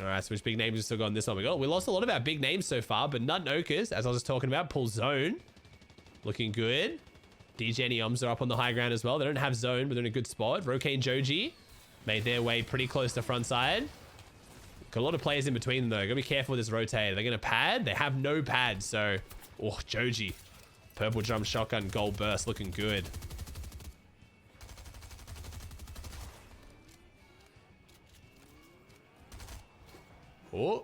All right, so which big names are still going this one? We lost a lot of our big names so far, but Nut Nokas, as I was talking about, pull zone. Looking good. DJ and Eoms are up on the high ground as well. They don't have zone, but they're in a good spot. Rokain Joji made their way pretty close to front side. Got a lot of players in between them, though. Gotta be careful with this rotate. They're gonna pad. They have no pad, so... Oh, Joji. Purple drum shotgun, gold burst, looking good. Oh.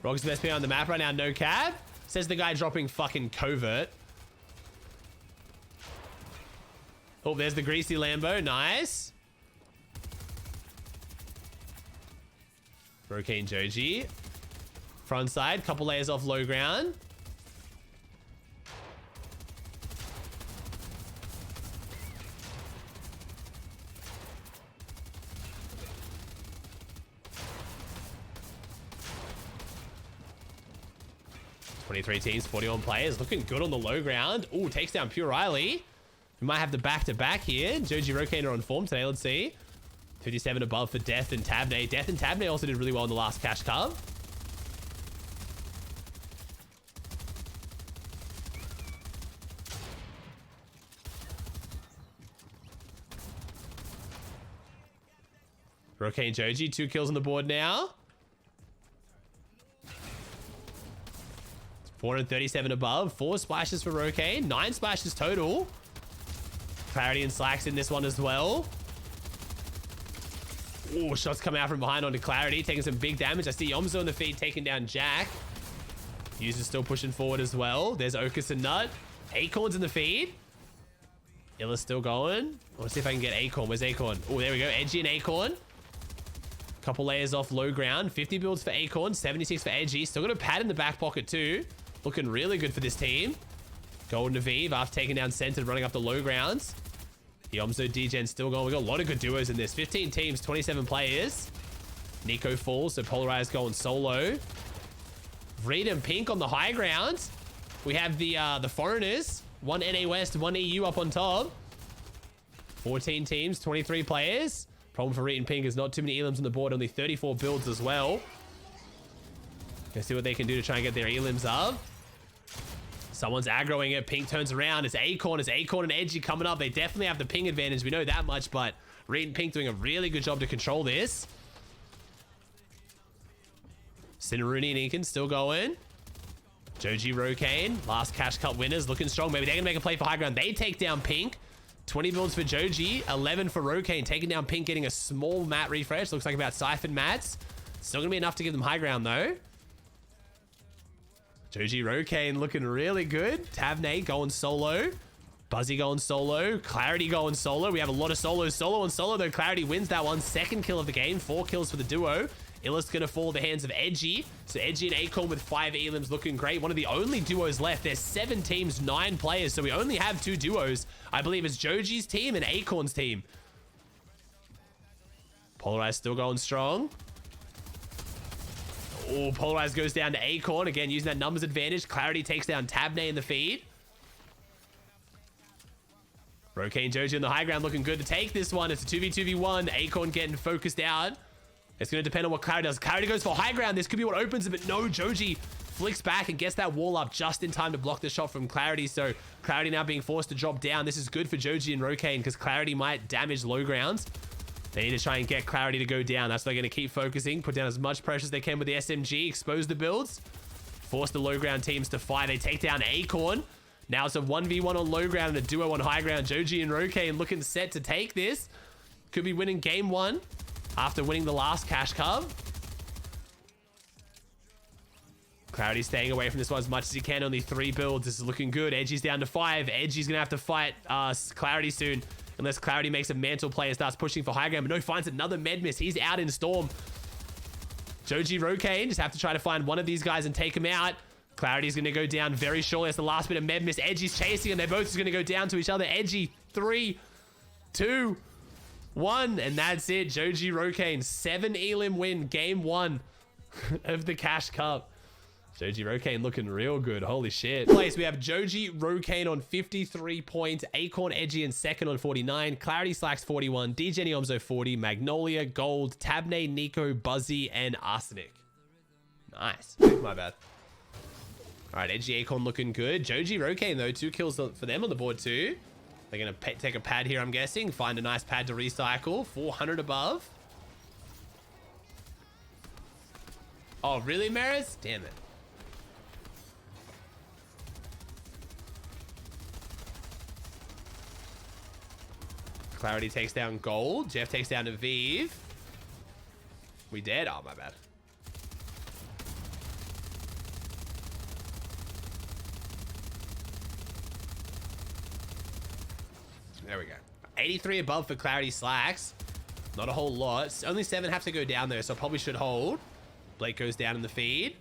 Rock's the best player on the map right now, no cap. Says the guy dropping fucking covert. Oh, there's the greasy Lambo. Nice. Rokain Joji. Front side. Couple layers off low ground. Three teams, 41 players. Looking good on the low ground. Ooh, takes down Pure Riley. We might have the back-to-back here. Joji Rokain are on form today. Let's see. 57 above for Death and Tabney. Death and Tabney also did really well in the last Cash Cup. Rokain Joji, 2 kills on the board now. 437 above. 4 splashes for Rokain. 9 splashes total. Clarity and Slacks in this one as well. Oh, shots coming out from behind onto Clarity, taking some big damage. I see Yomzo on the feed taking down Jack. User's still pushing forward as well. There's Okus and Nut. Acorn's in the feed. Illa's still going. I want to see if I can get Acorn. Where's Acorn? Oh, there we go. Edgy and Acorn. Couple layers off low ground. 50 builds for Acorn. 76 for Edgy. Still got a pad in the back pocket too. Looking really good for this team. Golden Aviv after taking down Centered, running up the low grounds. Yomzo Degen still going. We got a lot of good duos in this. 15 teams, 27 players. Nico falls, so Polarized going solo. Reed and Pink on the high ground. We have the foreigners. 1 NA West, 1 EU up on top. 14 teams, 23 players. Problem for Reed and Pink is not too many elims on the board. Only 34 builds as well. Gonna see what they can do to try and get their elims up. Someone's aggroing it. Pink turns around. It's Acorn. It's Acorn and Edgy coming up. They definitely have the ping advantage. We know that much, but Reed and Pink doing a really good job to control this. Cinnaruni and Incan still going. Joji Rokain, last Cash Cup winners, looking strong. Maybe they're going to make a play for high ground. They take down Pink. 20 builds for Joji, 11 for Rokain. Taking down Pink, getting a small mat refresh. Looks like about siphoned mats. Still going to be enough to give them high ground, though. Joji Rokain looking really good. Tabney going solo. Buzzy going solo. Clarity going solo. We have a lot of solos. Solo and solo, though. Clarity wins that one. Second kill of the game. 4 kills for the duo. Illis going to fall in the hands of Edgy. So Edgy and Acorn with 5 elims looking great. One of the only duos left. There's 7 teams, 9 players. So we only have 2 duos. I believe it's Joji's team and Acorn's team. Polarized still going strong. Oh, Polarized goes down to Acorn. Again, using that numbers advantage. Clarity takes down Tabney in the feed. Rokain Joji on the high ground looking good to take this one. It's a 2v2v1. Acorn getting focused out. It's going to depend on what Clarity does. Clarity goes for high ground. This could be what opens it, but no, Joji flicks back and gets that wall up just in time to block the shot from Clarity. So Clarity now being forced to drop down. This is good for Joji and Rokain because Clarity might damage low grounds. They need to try and get Clarity to go down. That's why they're going to keep focusing. Put down as much pressure as they can with the SMG. Expose the builds. Force the low ground teams to fight. They take down Acorn. Now it's a 1v1 on low ground and a duo on high ground. Joji and Rokain looking set to take this. Could be winning game 1 after winning the last Cash Cup. Clarity staying away from this one as much as he can. Only 3 builds. This is looking good. Edgy's down to 5. Edgy's going to have to fight Clarity soon. Unless Clarity makes a mantle play and starts pushing for high ground. But no, finds another med miss. He's out in Storm. Joji Rokain just have to try to find one of these guys and take him out. Clarity's going to go down very shortly. That's the last bit of med miss. Edgy's chasing and they're both just going to go down to each other. Edgy, 3, 2, 1. And that's it. Joji Rokain, 7 elim win. Game 1 of the Cash Cup. Joji Rokane looking real good. Holy shit. Place, we have Joji Rokane on 53 points. Acorn Edgy in second on 49. Clarity Slacks 41. DJ Omzo 40. Magnolia, Gold, Tabney, Nico, Buzzy, and Arsenic. Nice. My bad. All right, Edgy Acorn looking good. Joji Rokane, though, 2 kills for them on the board, too. They're going to take a pad here, I'm guessing. Find a nice pad to recycle. 400 above. Oh, really, Maris? Damn it. Clarity takes down Gold. Jeff takes down Aviv. We dead? Oh, my bad. There we go. 83 above for Clarity Slacks. Not a whole lot. Only 7 have to go down there, so probably should hold. Blake goes down in the feed.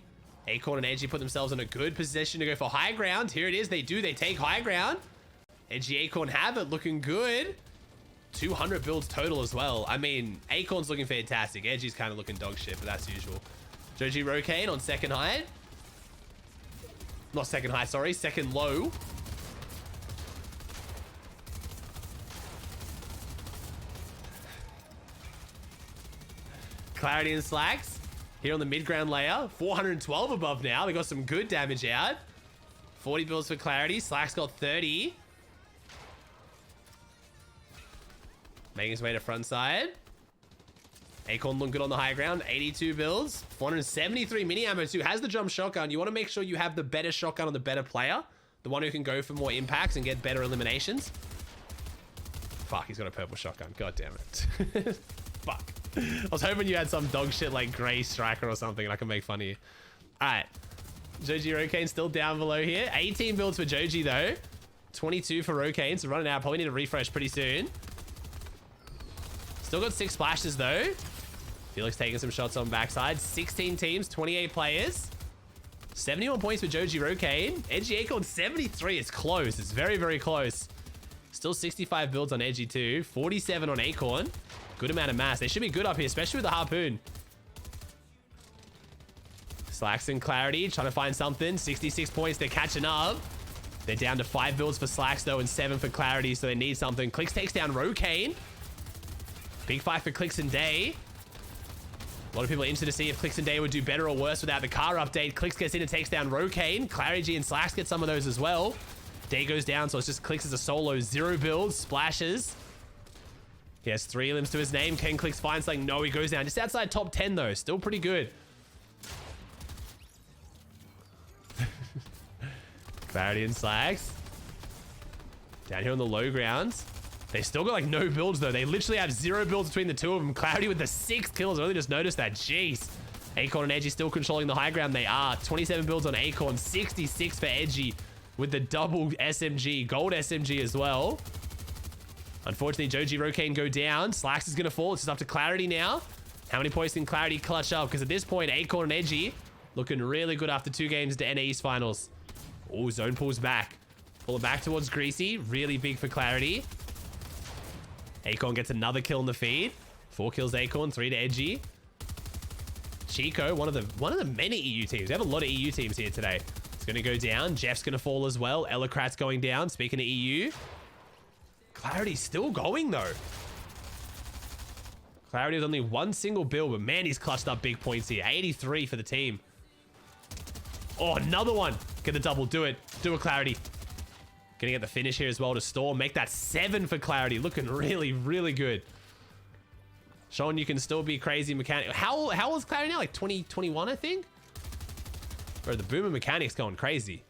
Acorn and Edgy put themselves in a good position to go for high ground. Here it is. They do. They take high ground. Edgy Acorn have it. Looking good. 200 builds total as well. I mean, Acorn's looking fantastic. Edgy's kind of looking dog shit, but that's usual. Joji Rokane on second high. Not second high, sorry. Second low. Clarity and Slacks here on the mid-ground layer. 412 above now. They got some good damage out. 40 builds for Clarity. Slacks got 30. Making his way to front side. Acorn looking good on the high ground. 82 builds. 473 mini ammo too. Has the jump shotgun. You want to make sure you have the better shotgun on the better player. The one who can go for more impacts and get better eliminations. Fuck, he's got a purple shotgun. God damn it. Fuck. I was hoping you had some dog shit like Gray Striker or something and I can make fun of you. All right. Joji Rokane still down below here. 18 builds for Joji though. 22 for Rokane. So running out. Probably need a refresh pretty soon. Still got 6 splashes though. Felix taking some shots on backside. 16 teams, 28 players. 71 points for Joji Rokane. Edgy Acorn 73. It's close. It's very, very close. Still 65 builds on Edgy too. 47 on Acorn. Good amount of mass. They should be good up here, especially with the harpoon. Slacks and Clarity trying to find something. 66 points. They're catching up. They're down to 5 builds for Slacks though and 7 for Clarity, so they need something. Clicks takes down Rokane. Big fight for Clicks and Day. A lot of people are interested to see if Clicks and Day would do better or worse without the car update. Clicks gets in and takes down Rokane. Clarity and Slacks get some of those as well. Day goes down, so it's just Clicks as a solo. 0 builds, splashes. He has 3 limbs to his name. Can Clicks find something? No, he goes down. Just outside top 10 though. Still pretty good. Clarity and Slacks. Down here on the low grounds. They still got like no builds though. They literally have 0 builds between the two of them. Clarity with the 6 kills. I only just noticed that. Jeez. Acorn and Edgy still controlling the high ground. They are. 27 builds on Acorn. 66 for Edgy with the double SMG. Gold SMG as well. Unfortunately, Joji Rokane go down. Slacks is going to fall. It's just up to Clarity now. How many points can Clarity clutch up? Because at this point, Acorn and Edgy looking really good after 2 games to NA East Finals. Oh, zone pulls back. Pull it back towards Greasy. Really big for Clarity. Acorn gets another kill in the feed. 4 kills Acorn, 3 to Edgy. Chico, one of the many EU teams. We have a lot of EU teams here today. It's going to go down. Jeff's going to fall as well. Ellicrat's going down. Speaking of EU. Clarity's still going though. Clarity has only 1 single build, but man, he's clutched up big points here. 83 for the team. Oh, another one. Get the double. Do it. Do it, Clarity. Gonna get the finish here as well to Storm. Make that 7 for Clarity. Looking really, really good. Showing you can still be crazy mechanic. How old is Clarity now? Like 2021, I think? Bro, the boomer mechanic's going crazy.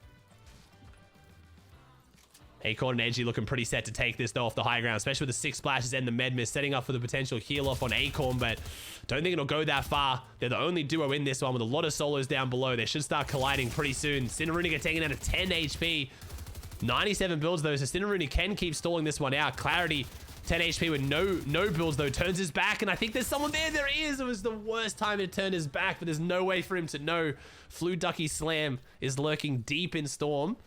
Acorn and Edgy looking pretty set to take this though off the high ground, especially with the 6 splashes and the med miss, setting up for the potential heal off on Acorn, but don't think it'll go that far. They're the only duo in this one with a lot of solos down below. They should start colliding pretty soon. Cinnaruni get taken down to 10 HP. 97 builds though, so Cinnaruni can keep stalling this one out. Clarity, 10 HP with no builds though, turns his back, and I think there's someone there. There is. It was the worst time to turn his back, but there's no way for him to know. Flu Ducky Slam is lurking deep in Storm.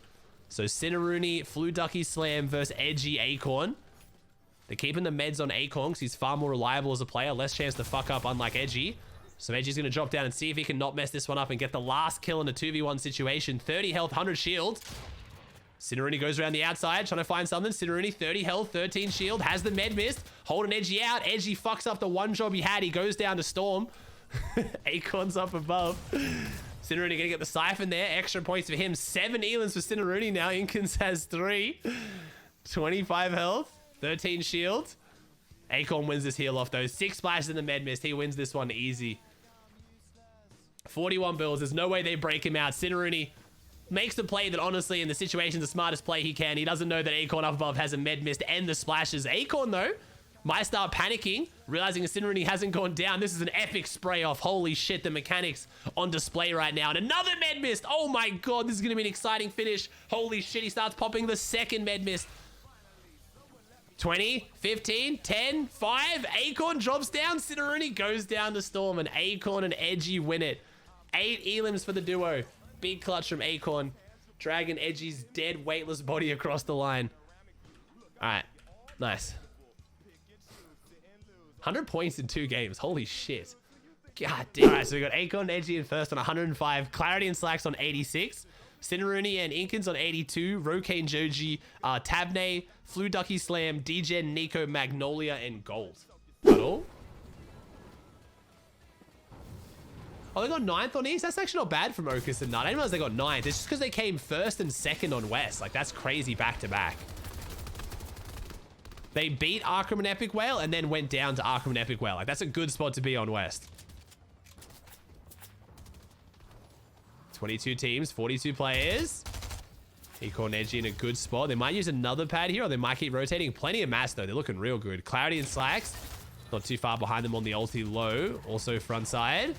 So Cinnaruni, Flu Ducky Slam versus Edgy Acorn. They're keeping the meds on Acorn because he's far more reliable as a player. Less chance to fuck up, unlike Edgy. So Edgy's going to drop down and see if he can not mess this one up and get the last kill in a 2v1 situation. 30 health, 100 shield. Cineroony goes around the outside, trying to find something. Cineroony, 30 health, 13 shield, has the med mist, holding Edgy out. Edgy fucks up the one job he had. He goes down to Storm. Acorn's up above. Cineroony gonna get the siphon there. Extra points for him. 7 Elans for Cineroony now. Inkins has 3. 25 health, 13 shield. Acorn wins this heal off though. 6 splashes in the med mist. He wins this one easy. 41 builds. There's no way they break him out. Cineroony makes the play that honestly in the situation the smartest play he can. He doesn't know that Acorn up above has a med mist and the splashes. Acorn though might start panicking, realizing Cineroony hasn't gone down. This is an epic spray off. Holy shit, the mechanics on display right now. And another med mist. Oh my god, this is gonna be an exciting finish. Holy shit, he starts popping the second med mist. 20, 15, 10, 5. Acorn drops down. Cineroony goes down to Storm, and Acorn and Edgy win it. 8 elims for the duo. Big clutch from Acorn. Dragging Edgy's dead, weightless body across the line. All right. Nice. 100 points in 2 games. Holy shit. God damn. All right, so we got Acorn and Edgy in first on 105. Clarity and Slacks on 86. Cineroony and Inkins on 82. Rokane Joji, Tabney, Flu Ducky Slam, Degen, Nico, Magnolia, and Gold. At all? Oh, they got 9th on East? That's actually not bad from Ocus and Nut. I didn't realize they got 9th. It's just because they came 1st and 2nd on West. Like, that's crazy back-to-back. They beat Arkham and Epic Whale and then went down to Arkham and Epic Whale. Like, that's a good spot to be on West. 22 teams, 42 players. Acorn Edgy in a good spot. They might use another pad here, or they might keep rotating. Plenty of mass, though. They're looking real good. Clarity and Slacks. Not too far behind them on the ulti low. Also front side.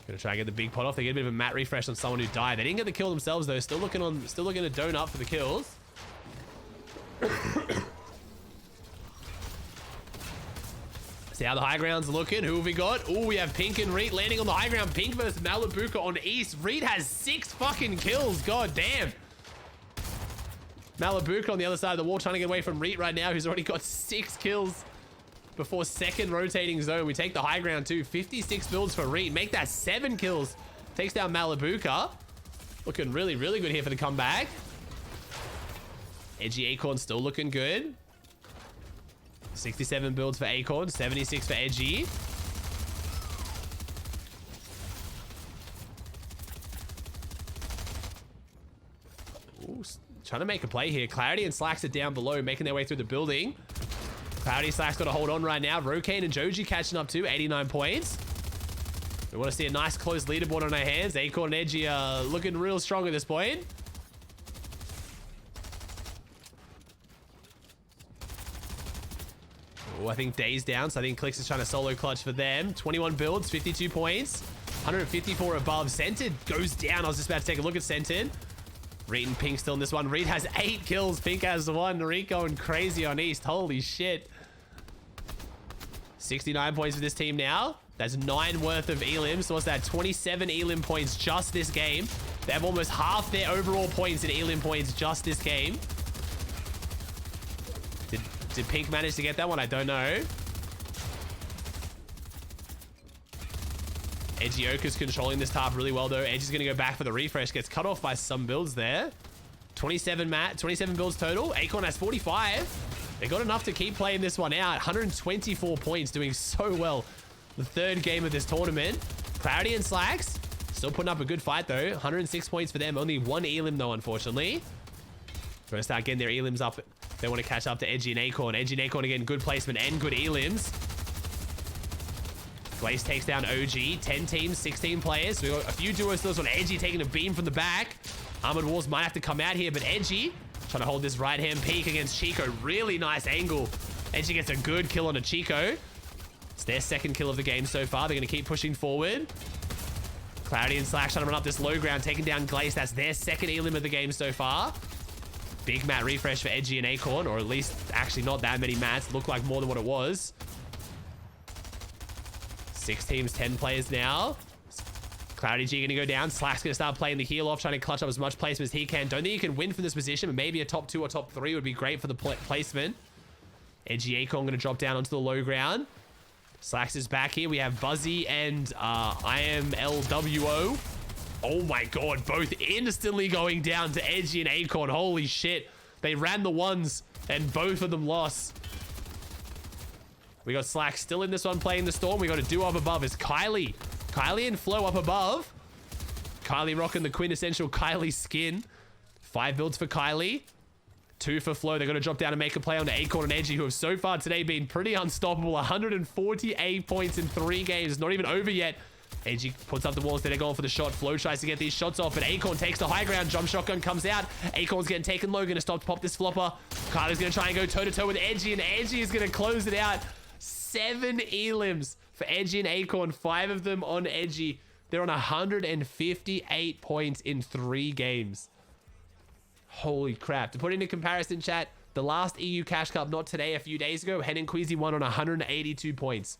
Gonna try and get the big pot off. They get a bit of a mat refresh on someone who died. They didn't get the kill themselves, though. Still looking to dome up for the kills. See how the high ground's looking. Who have we got? Oh, we have Pink and Reet landing on the high ground. Pink versus Malabuka on East. Reet has 6 fucking kills. God damn. Malabuka on the other side of the wall trying to get away from Reet right now, who's already got 6 kills before second rotating zone. We take the high ground too. 56 builds for Reet. Make that 7 kills. Takes down Malabuka. Looking really, really good here for the comeback. Edgy Acorn still looking good. 67 builds for Acorn, 76 for Edgy. Ooh, trying to make a play here. Clarity and Slacks are down below, making their way through the building. Clarity Slacks got to hold on right now. Rokane and Joji catching up too, 89 points. We want to see a nice close leaderboard on our hands. Acorn and Edgy are looking real strong at this point. I think Day's down, so I think Clicks is trying to solo clutch for them. 21 builds, 52 points, 154 above. Scented goes down. I was just about to take a look at Scented. Reet and Pink still in this one. Reet has 8 kills. Pink has 1. Reet going crazy on East. Holy shit. 69 points for this team now. That's 9 worth of elims. So what's that? 27 elim points just this game. They have almost half their overall points in elim points just this game. Did Pink manage to get that one? I don't know. Edgy Oka's controlling this top really well, though. Edgy's going to go back for the refresh. Gets cut off by some builds there. 27 builds total. Acorn has 45. They got enough to keep playing this one out. 124 points, doing so well. The 3rd game of this tournament. Clarity and Slacks still putting up a good fight, though. 106 points for them. Only 1 elim, though, unfortunately. Going to start getting their elims up. They want to catch up to Edgy and Acorn. Edgy and Acorn again, good placement and good elims. Glaze takes down OG. 10 teams, 16 players. So we got a few duos still on Edgy taking a beam from the back. Armored Walls might have to come out here, but Edgy trying to hold this right-hand peek against Chico. Really nice angle. Edgy gets a good kill on a Chico. It's their 2nd kill of the game so far. They're going to keep pushing forward. Clarity and Slack trying to run up this low ground, taking down Glaze. That's their 2nd elim of the game so far. Big mat refresh for Edgy and Acorn, or at least actually not that many mats. Looked like more than what it was. 6 teams, 10 players now. Clarity G going to go down. Slack's going to start playing the heal off, trying to clutch up as much placement as he can. Don't think he can win from this position, but maybe a top 2 or top 3 would be great for the placement. Edgy Acorn going to drop down onto the low ground. Slacks is back here. We have Buzzy and IMLWO. Oh my god, both instantly going down to Edgy and Acorn. Holy shit. They ran the ones and both of them lost. We got Slack still in this one playing the Storm. We got a duo up above. Is Kylie. Kylie and Flo up above. Kylie rocking the quintessential Kylie skin. 5 builds for Kylie. 2 for Flo. They're going to drop down and make a play on the Acorn and Edgy, who have so far today been pretty unstoppable. 148 points in 3 games. It's not even over yet. Edgy puts up the wall instead of going for the shot. Flo tries to get these shots off, but Acorn takes the high ground. Jump shotgun comes out. Acorn's getting taken low. Going to stop to pop this flopper. Kylie's going to try and go toe-to-toe with Edgy, and Edgy is going to close it out. 7 elims for Edgy and Acorn. 5 of them on Edgy. They're on 158 points in 3 games. Holy crap. To put into comparison, chat, the last EU Cash Cup, not today, a few days ago, Hen and Queasy won on 182 points.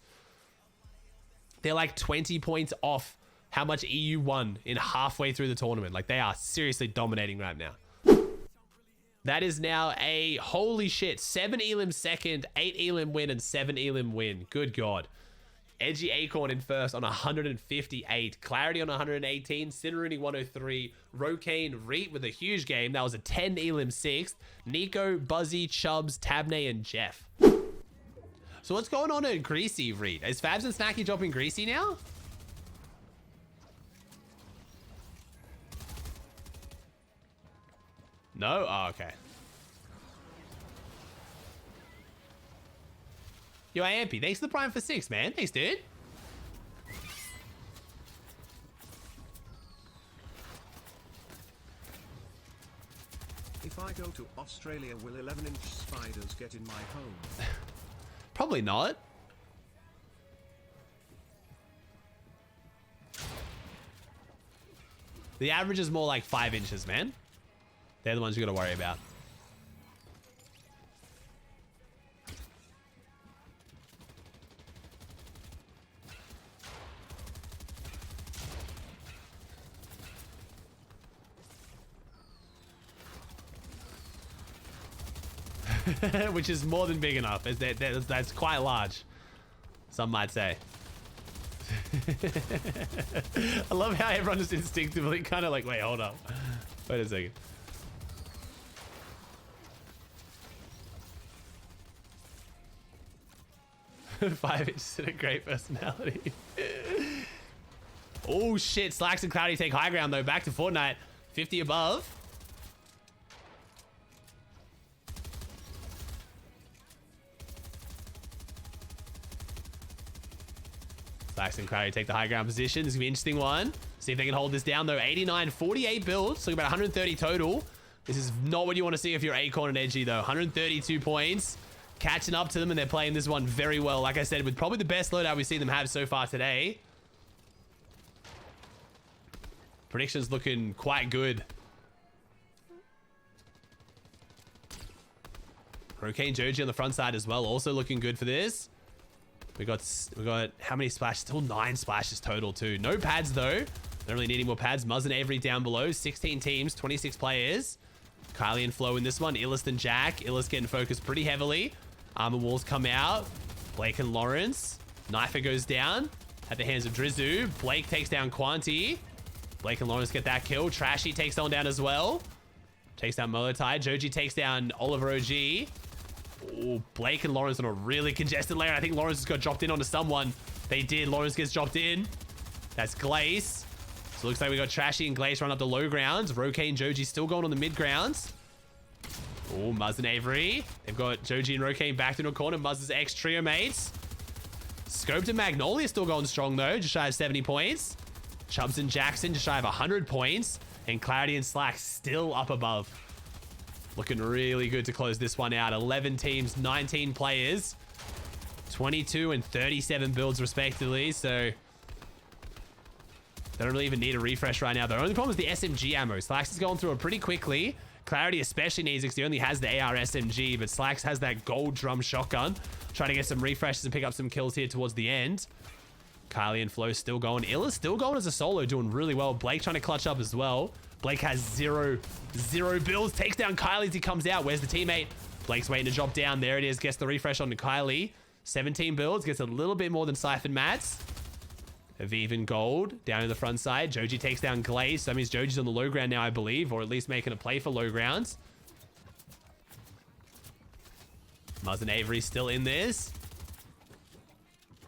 They're like 20 points off how much EU won in halfway through the tournament. Like, they are seriously dominating right now. That is now a, holy shit, 7 elim second, 8 elim win, and 7 elim win. Good God. Edgy Acorn in first on 158. Clarity on 118. Cineroony 103. Rokane Reet with a huge game. That was a 10 elim 6th. Nico, Buzzy, Chubbs, Tabney, and Jeff. So what's going on at Greasy, Reet? Is Fabs and Snacky dropping Greasy now? No? Oh, okay. Yo, Ampy, thanks for the Prime for 6, man. Thanks, dude. If I go to Australia, will 11-inch spiders get in my home? Probably not. The average is more like 5 inches, man. They're the ones you gotta worry about. Which is more than big enough. That's quite large, some might say. I love how everyone just instinctively kind of like, wait, hold up. Wait a second. Five inches and a great personality. Oh shit, Slacks and Cloudy take high ground though. Back to Fortnite. 50 above. Slacks and Cloudy take the high ground position. This is gonna be an interesting one. See if they can hold this down though. 89, 48 builds. So about 130 total. This is not what you want to see if you're Acorn and Edgy though. 132 points. Catching up to them, and they're playing this one very well. Like I said, with probably the best loadout we've seen them have so far today. Predictions looking quite good. Rokane Joji on the front side as well, also looking good for this. We got how many splashes? Still 9 splashes total too. No pads though. Don't really need any more pads. Muzz and Avery down below. 16 teams, 26 players. Kylie and Flo in this one. Illist and Jack. Illist getting focused pretty heavily. Armor walls come out. Blake and Lawrence. Knifer goes down at the hands of Drizu. Blake takes down Quanti. Blake and Lawrence get that kill. Trashy takes that one down as well. Takes down Molotai. Joji takes down Oliver OG. Oh, Blake and Lawrence on a really congested layer. I think Lawrence just got dropped in onto someone. They did. Lawrence gets dropped in. That's Glaze. So it looks like we got Trashy and Glaze run up the low grounds. Rokane and Joji still going on the mid grounds. Oh, Muzz and Avery. They've got Joji and Rokane backed into a corner. Muzz's ex-trio mates. Scoped and Magnolia still going strong though. Just shy of 70 points. Chubbs and Jackson just shy of 100 points. And Clarity and Slack still up above. Looking really good to close this one out. 11 teams, 19 players. 22 and 37 builds respectively. So they don't really even need a refresh right now. The only problem is the SMG ammo. Slacks is going through it pretty quickly. Clarity especially needs it because he only has the AR SMG, but Slacks has that gold drum shotgun. Trying to get some refreshes and pick up some kills here towards the end. Kylie and Flo still going. Illa's still going as a solo, doing really well. Blake trying to clutch up as well. Blake has zero builds. Takes down Kylie as he comes out. Where's the teammate? Blake's waiting to drop down. There it is. Gets the refresh onto Kylie. 17 builds, gets a little bit more than Siphon Mats. Aviv in gold, down in the front side. Joji takes down Glaze, so that means Joji's on the low ground now, I believe, or at least making a play for low grounds. Muzz and Avery still in this.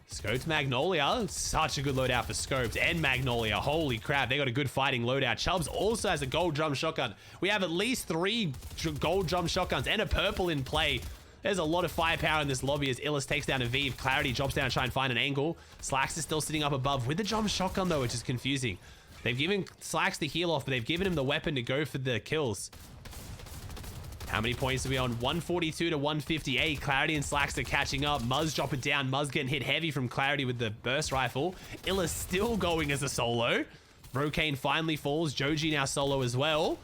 Scoped Magnolia. Such a good loadout for Scoped and Magnolia. Holy crap, they got a good fighting loadout. Chubbs also has a gold drum shotgun. We have at least 3 gold drum shotguns and a purple in play. There's a lot of firepower in this lobby as Illis takes down Aviv. Clarity drops down to try and find an angle. Slacks is still sitting up above with the drum shotgun though, which is confusing. They've given Slacks the heal off, but they've given him the weapon to go for the kills. How many points are we on? 142 to 158. Clarity and Slacks are catching up. Muzz drop it down. Muzz getting hit heavy from Clarity with the burst rifle. Illis still going as a solo. Rokane finally falls. Joji now solo as well.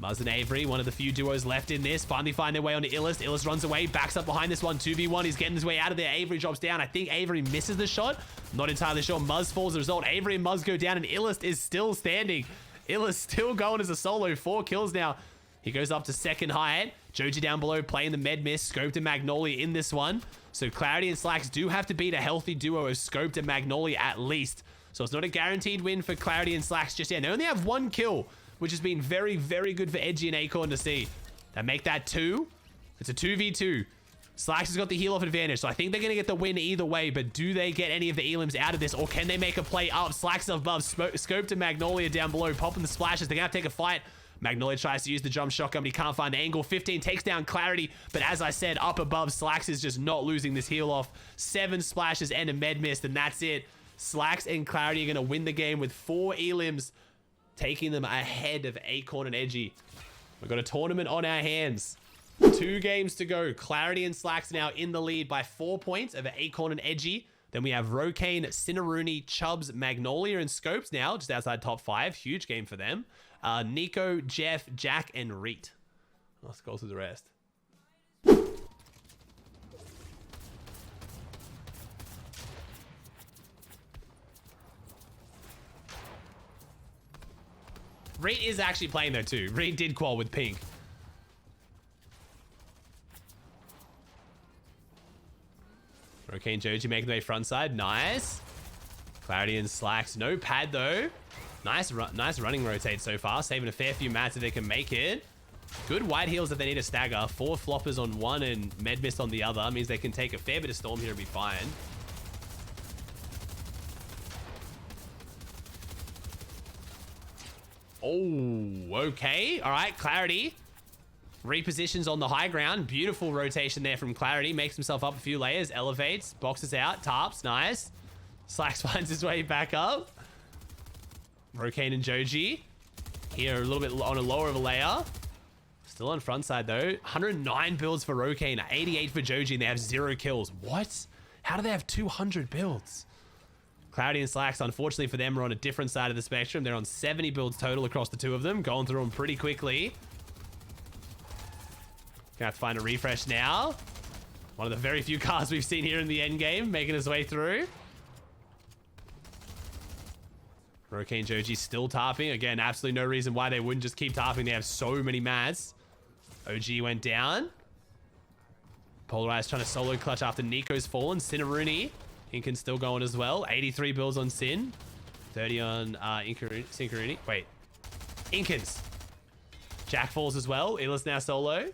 Muzz and Avery, one of the few duos left in this, finally find their way onto Illis. Illis runs away, backs up behind this one, 2v1. He's getting his way out of there. Avery drops down. I think Avery misses the shot. Not entirely sure. Muzz falls as a result. Avery and Muzz go down, and Illis is still standing. Illis still going as a solo. 4 kills now. He goes up to second height. Joji down below playing the med miss. Scoped and Magnolia in this one. So Clarity and Slacks do have to beat a healthy duo of Scoped and Magnolia at least. So it's not a guaranteed win for Clarity and Slacks just yet. They only have 1 kill, which has been very, very good for Edgy and Acorn to see. They make that 2. It's a 2v2. Slacks has got the heal off advantage, so I think they're going to get the win either way, but do they get any of the elims out of this, or can they make a play up? Slacks above, Scoped and Magnolia down below, popping the splashes. They're going to have to take a fight. Magnolia tries to use the drum shotgun, but he can't find the angle. 15 takes down Clarity, but as I said, up above, Slacks is just not losing this heal off. 7 splashes and a med mist, and that's it. Slacks and Clarity are going to win the game with 4 elims, taking them ahead of Acorn and Edgy. We've got a tournament on our hands. 2 games to go. Clarity and Slacks now in the lead by 4 points over Acorn and Edgy. Then we have Rokane, Cinnaroonie, Chubbs, Magnolia, and Scopes now, just outside top 5. Huge game for them. Nico, Jeff, Jack, and Reet. Let's go through the rest. Reet is actually playing though too. Reet did qual with pink. Rokane Joji making their way front side. Nice. Clarity and Slacks. No pad though. Nice running rotate so far. Saving a fair few mats if they can make it. Good white heals if they need a stagger. 4 floppers on one and med mist on the other. Means they can take a fair bit of storm here and be fine. Oh, okay. All right, Clarity. Repositions on the high ground. Beautiful rotation there from Clarity. Makes himself up a few layers. Elevates. Boxes out. Tarps. Nice. Slacks finds his way back up. Rokane and Joji. Here a little bit on a lower of a layer. Still on front side though. 109 builds for Rokane. 88 for Joji. And they have 0 kills. What? How do they have 200 builds? Clarity and Slacks, unfortunately for them, are on a different side of the spectrum. They're on 70 builds total across the 2 of them. Going through them pretty quickly. Gonna have to find a refresh now. One of the very few cars we've seen here in the end game, making his way through. Rokane Joji still tarping. Again, absolutely no reason why they wouldn't just keep tarping. They have so many mats. OG went down. Polarized trying to solo clutch after Nico's fallen. Cinnaroonie. Inkin's still going as well. 83 builds on Sin. 30 on Sinkaroonie. Wait. Inkins. Jack falls as well. Illis now solo.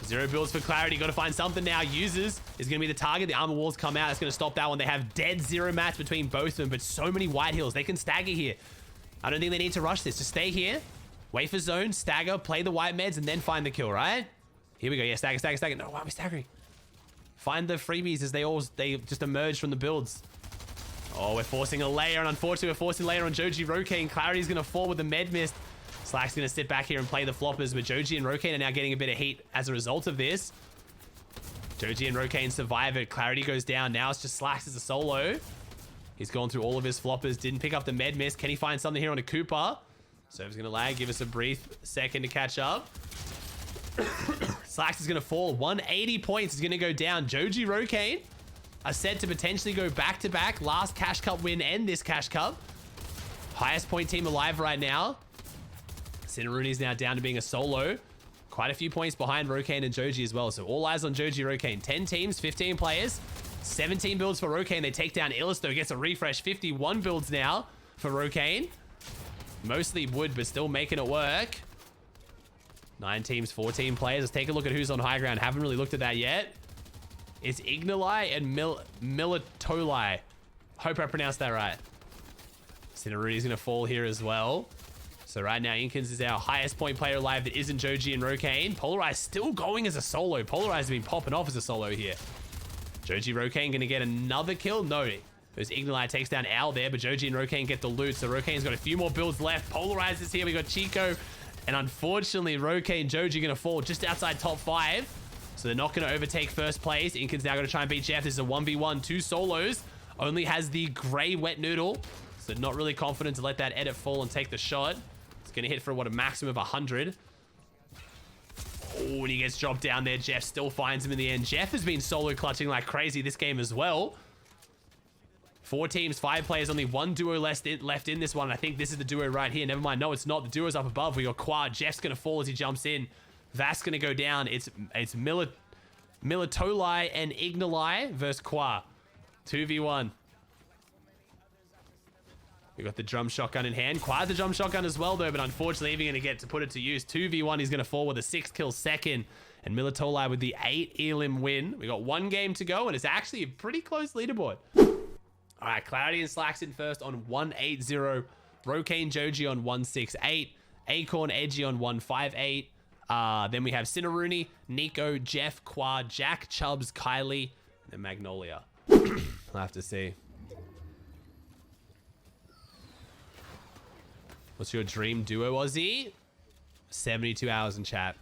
Zero builds for Clarity. Got to find something now. Users is going to be the target. The armor walls come out. It's going to stop that one. They have dead 0 mats between both of them, but so many white heals. They can stagger here. I don't think they need to rush this. Just stay here. Wait for zone. Stagger. Play the white meds and then find the kill, right? Here we go. Yeah, stagger, stagger, stagger. No, why are we staggering? Find the freebies as they just emerge from the builds. Oh, we're forcing a layer, and unfortunately, we're forcing a layer on Joji. Rokane. Clarity's going to fall with the med mist. Slack's going to sit back here and play the floppers, but Joji and Rokane are now getting a bit of heat as a result of this. Joji and Rokane survive it. Clarity goes down. Now it's just Slacks as a solo. He's gone through all of his floppers. Didn't pick up the med mist. Can he find something here on a Cooper? Server's going to lag. Give us a brief second to catch up. Slacks is going to fall. 180 points is going to go down. Joji Rokane are set to potentially go back-to-back. Last Cash Cup win and this Cash Cup. Highest point team alive right now. Cinnaroonie's now down to being a solo. Quite a few points behind Rokane and Joji as well. So all eyes on Joji Rokane. 10 teams, 15 players, 17 builds for Rokane. They take down Illisto, gets a refresh. 51 builds now for Rokane. Mostly wood, but still making it work. 9 teams, 14 players. Let's take a look at who's on high ground. Haven't really looked at that yet. It's Ignali and Militoli. Hope I pronounced that right. Cinnaroonie's going to fall here as well. So right now, Inkins is our highest point player alive that isn't Joji and Rokane. Polarize still going as a solo. Polarize has been popping off as a solo here. Joji Rokane going to get another kill? No. There's Ignali takes down Al there, but Joji and Rokane get the loot. So Rokane's got a few more builds left. Polarize is here. We got Chico. And unfortunately, Rokane and Joji going to fall just outside top 5. So they're not going to overtake first place. Inkin's now going to try and beat Jeff. This is a 1v1, 2 solos. Only has the gray wet noodle. So not really confident to let that edit fall and take the shot. It's going to hit for, what, a maximum of 100. Oh, and he gets dropped down there. Jeff still finds him in the end. Jeff has been solo clutching like crazy this game as well. 4 teams, 5 players, only 1 duo left in this one. I think this is the duo right here. Never mind. No, it's not. The duo's up above. We got Quad. Jeff's going to fall as he jumps in. Vas going to go down. It's Militoli and Ignali versus Qua. 2v1. We got the drum shotgun in hand. Qua's the drum shotgun as well, though, but unfortunately, even going to get to put it to use. 2v1, he's going to fall with a 6 kill second. And Militoli with the 8 elim win. We got 1 game to go, and it's actually a pretty close leaderboard. All right, Clarity and Slacks in first on 180. Rokane Joji on 168. Acorn Edgy on 158. Then we have Cinnaroonie, Nico, Jeff, Quad, Jack, Chubbs, Kylie, and Magnolia. I'll have to see. What's your dream duo, Aussie? 72 hours in chat.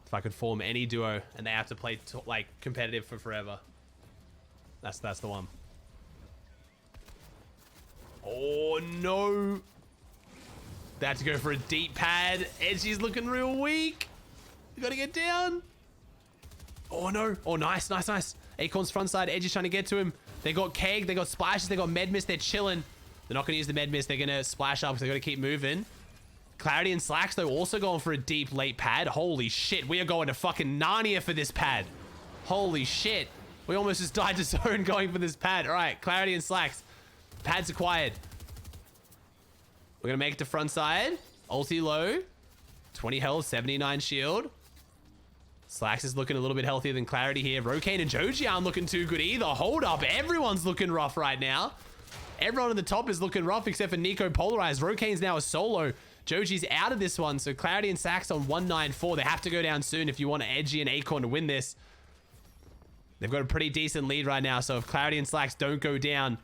If I could form any duo and they have to play like competitive for forever. That's the one. Oh no. They have to go for a deep pad. Edgy's looking real weak. You gotta get down. Oh no. Oh, nice. Acorn's front side. Edgy's trying to get to him. They got Keg. They got Splashes. They got Med Mist. They're chilling. They're not going to use the Med Mist. They're going to splash up because they've got to keep moving. Clarity and Slacks, though, also going for a deep late pad. Holy shit. We are going to fucking Narnia for this pad. Holy shit. We almost just died to zone going for this pad. All right. Clarity and Slacks. Pads acquired. We're going to make it to front side. Ulti low. 20 health. 79 shield. Slacks is looking a little bit healthier than Clarity here. Rokane and Joji aren't looking too good either. Hold up. Everyone's looking rough right now. Everyone on the top is looking rough except for Nico Polarized. Rokane's now a solo. Joji's out of this one. So Clarity and Sax on 194. They have to go down soon if you want Edgy and Acorn to win this. They've got a pretty decent lead right now. So if Clarity and Slacks don't go down,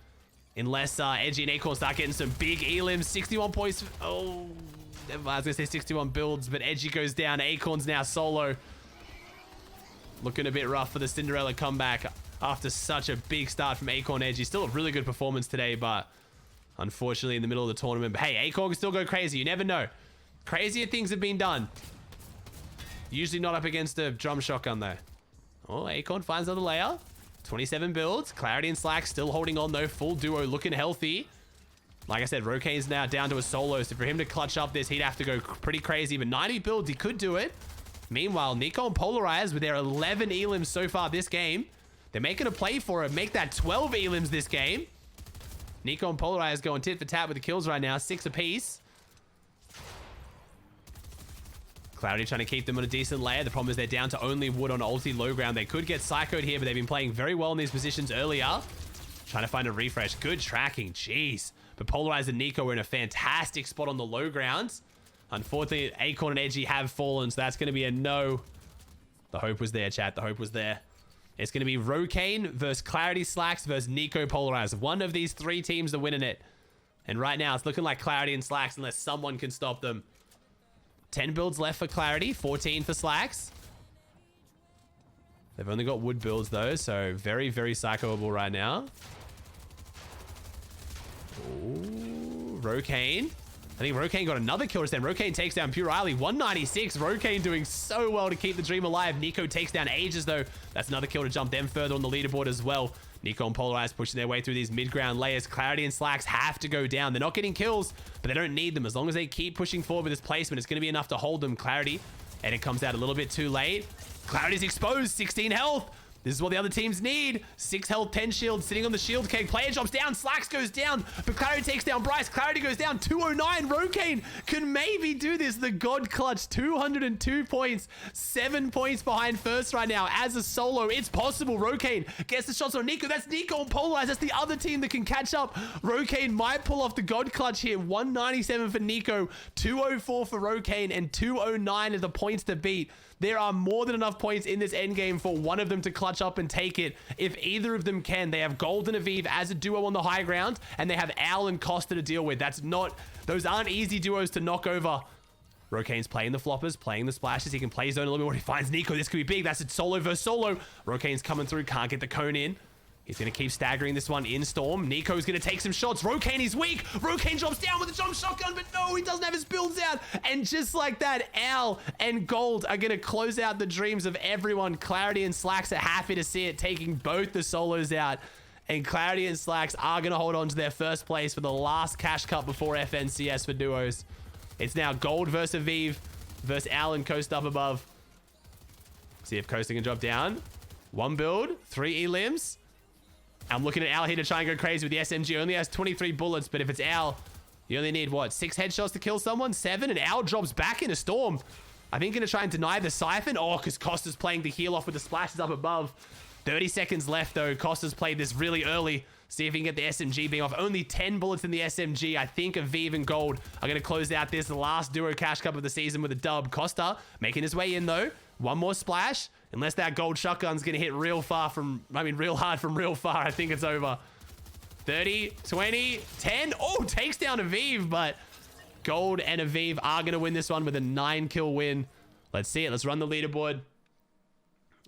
unless Edgy and Acorn start getting some big elims, 61 points. Oh, never mind. I was going to say 61 builds, but Edgy goes down. Acorn's now solo. Looking a bit rough for the Cinderella comeback after such a big start from Acorn Edgy. Still a really good performance today, but unfortunately in the middle of the tournament. But hey, Acorn can still go crazy. You never know. Crazier things have been done. Usually not up against a drum shotgun though. Oh, Acorn finds another layer. 27 builds. Clarity and Slack still holding on though. Full duo looking healthy. Like I said, Rokane's now down to a solo. So for him to clutch up this, he'd have to go pretty crazy. But 90 builds, he could do it. Meanwhile, Nico and Polarize with their 11 elims so far this game. They're making a play for it. Make that 12 elims this game. Nico and Polarize going tit for tat with the kills right now. 6 apiece. Clarity trying to keep them on a decent layer. The problem is they're down to only wood on ulti low ground. They could get psychoed here, but they've been playing very well in these positions earlier. Trying to find a refresh. Good tracking. Jeez. But Polarize and Nico are in a fantastic spot on the low grounds. Unfortunately, Acorn and Edgy have fallen, so that's going to be a no. The hope was there, chat. The hope was there. It's going to be Rokane versus Clarity Slacks versus Nico Polarize. One of these 3 teams are winning it. And right now, it's looking like Clarity and Slacks unless someone can stop them. 10 builds left for Clarity, 14 for Slacks. They've only got wood builds, though, so very, very psychoable right now. Ooh, Rokane. I think Rokane got another kill just then. Rokane takes down Pure Riley. 196. Rokane doing so well to keep the dream alive. Nico takes down Ages, though. That's another kill to jump them further on the leaderboard as well. Nico and Polarized pushing their way through these mid-ground layers. Clarity and Slacks have to go down. They're not getting kills, but they don't need them. As long as they keep pushing forward with this placement, it's going to be enough to hold them. Clarity, and it comes out a little bit too late. Clarity's exposed, 16 health. This is what the other teams need. 6 health, 10 shield, sitting on the shield keg. Player drops down, Slacks goes down, but Clarity takes down Bryce. Clarity goes down, 209. Rokane can maybe do this. The God Clutch, 202 points, 7 points behind first right now. As a solo, it's possible. Rokane gets the shots on Nico. That's Nico and Polarized. That's the other team that can catch up. Rokane might pull off the God Clutch here. 197 for Nico, 204 for Rokane, and 209 are the points to beat. There are more than enough points in this endgame for one of them to clutch up and take it. If either of them can, they have Gold and Aviv as a duo on the high ground, and they have Al and Costa to deal with. Those aren't easy duos to knock over. Rokane's playing the floppers, playing the splashes. He can play zone a little bit more. He finds Nico. This could be big. That's a solo versus solo. Rokane's coming through, can't get the cone in. He's going to keep staggering this one in Storm. Nico's going to take some shots. Rokane is weak. Rokane drops down with a jump shotgun, but no, he doesn't have his builds out. And just like that, Al and Gold are going to close out the dreams of everyone. Clarity and Slacks are happy to see it, taking both the solos out. And Clarity and Slacks are going to hold on to their first place for the last cash cup before FNCS for duos. It's now Gold versus Aviv versus Al and Coast up above. See if Coast can drop down. 1 build, 3 E-limbs. I'm looking at Al here to try and go crazy with the SMG. Only has 23 bullets, but if it's Al, you only need, what, 6 headshots to kill someone? 7? And Al drops back in a Storm. I think going to try and deny the Siphon. Oh, because Costa's playing the heal off with the splashes up above. 30 seconds left, though. Costa's played this really early. See if he can get the SMG beam off. Only 10 bullets in the SMG. I think Aviv and Gold are going to close out this last duo cash cup of the season with a dub. Costa making his way in, though. One more splash. Unless that Gold shotgun's going to hit real hard from real far, I think it's over. 30, 20, 10. Oh, takes down Aviv, but Gold and Aviv are going to win this one with a 9-kill win. Let's see it. Let's run the leaderboard.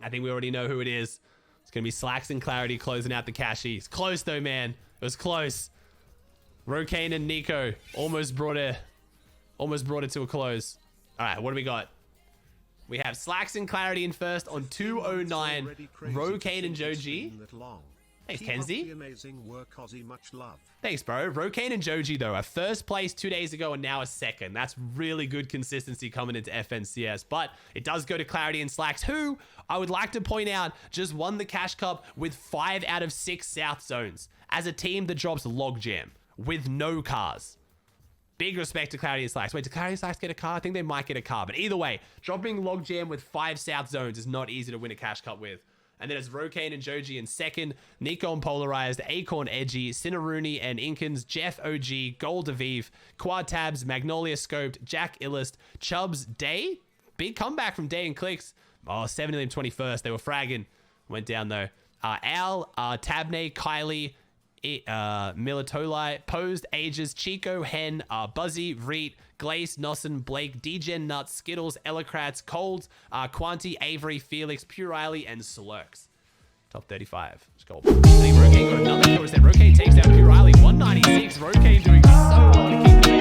I think we already know who it is. It's going to be Slacks and Clarity closing out the cashies. Close, though, man. It was close. Rokane and Nico almost brought it to a close. All right, what do we got? We have Slacks and Clarity in first on 209. Rokane and Joji. Thanks, Kenzie. Amazing work, Ozzy. Much love. Thanks, bro. Rokane and Joji, though, are first place 2 days ago and now a second. That's really good consistency coming into FNCS. But it does go to Clarity and Slacks, who, I would like to point out, just won the Cash Cup with 5 out of 6 South zones as a team that drops Logjam with no cars. Big respect to Clarity and Slacks. Wait, did Clarity and Slacks get a car? I think they might get a car. But either way, dropping Logjam with 5 South zones is not easy to win a Cash Cup with. And then it's Rokane and Joji in second, Nico and Polarized, Acorn Edgy, Cinnaruni and Inkins, Jeff OG, Gold Aviv, Quad Tabs, Magnolia Scoped, Jack Illist, Chubbs, Day. Big comeback from Day and Clicks. Oh, 7 of them 21st. They were fragging. Went down though. Al, Tabne, Kylie, Militoli, Posed, Ages, Chico, Hen, Buzzy, Reet, Glace, Nosson, Blake, Degen Nuts, Skittles, Ellicrats, Colds, Quanti, Avery, Felix, Pure Riley, and Slurks. Top 35. Let's go. I think Rokane got another kill. Rokane takes down Pure Riley. 196. Rokane doing so well to keep